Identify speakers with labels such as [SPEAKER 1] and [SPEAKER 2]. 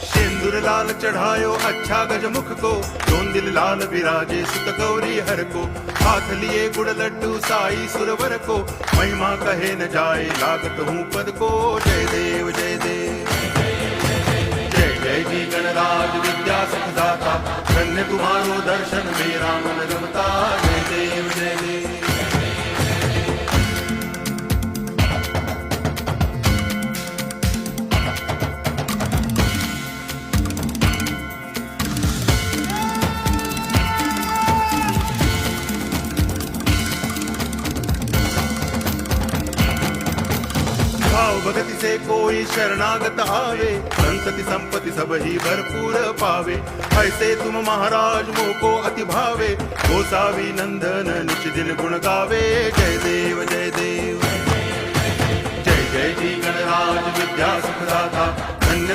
[SPEAKER 1] सिंदूर लाल चढ़ायो अच्छा गजमुख को, दोन दिल लाल विराजे सुत गौरी हर को। हाथ लिए गुड़ लड्डू साई सुरवर को, महिमा कहे न जाए लागत हूँ पद को। जय देव जय देव जय जय जी गणराज विद्या सुखदाता, धन्य तुम्हारो दर्शन मेरा मन रमता। जय देव जय देव भाव भगति से कोई शरणागत आवे, संतति संपत्ति सब ही भरपूर पावे। ऐसे तुम महाराज मोको अति भावे, गोसावी नंदन निच दिन गुण गावे। जय देव जय देव जय जय जी गणराज विद्या सुखदाता,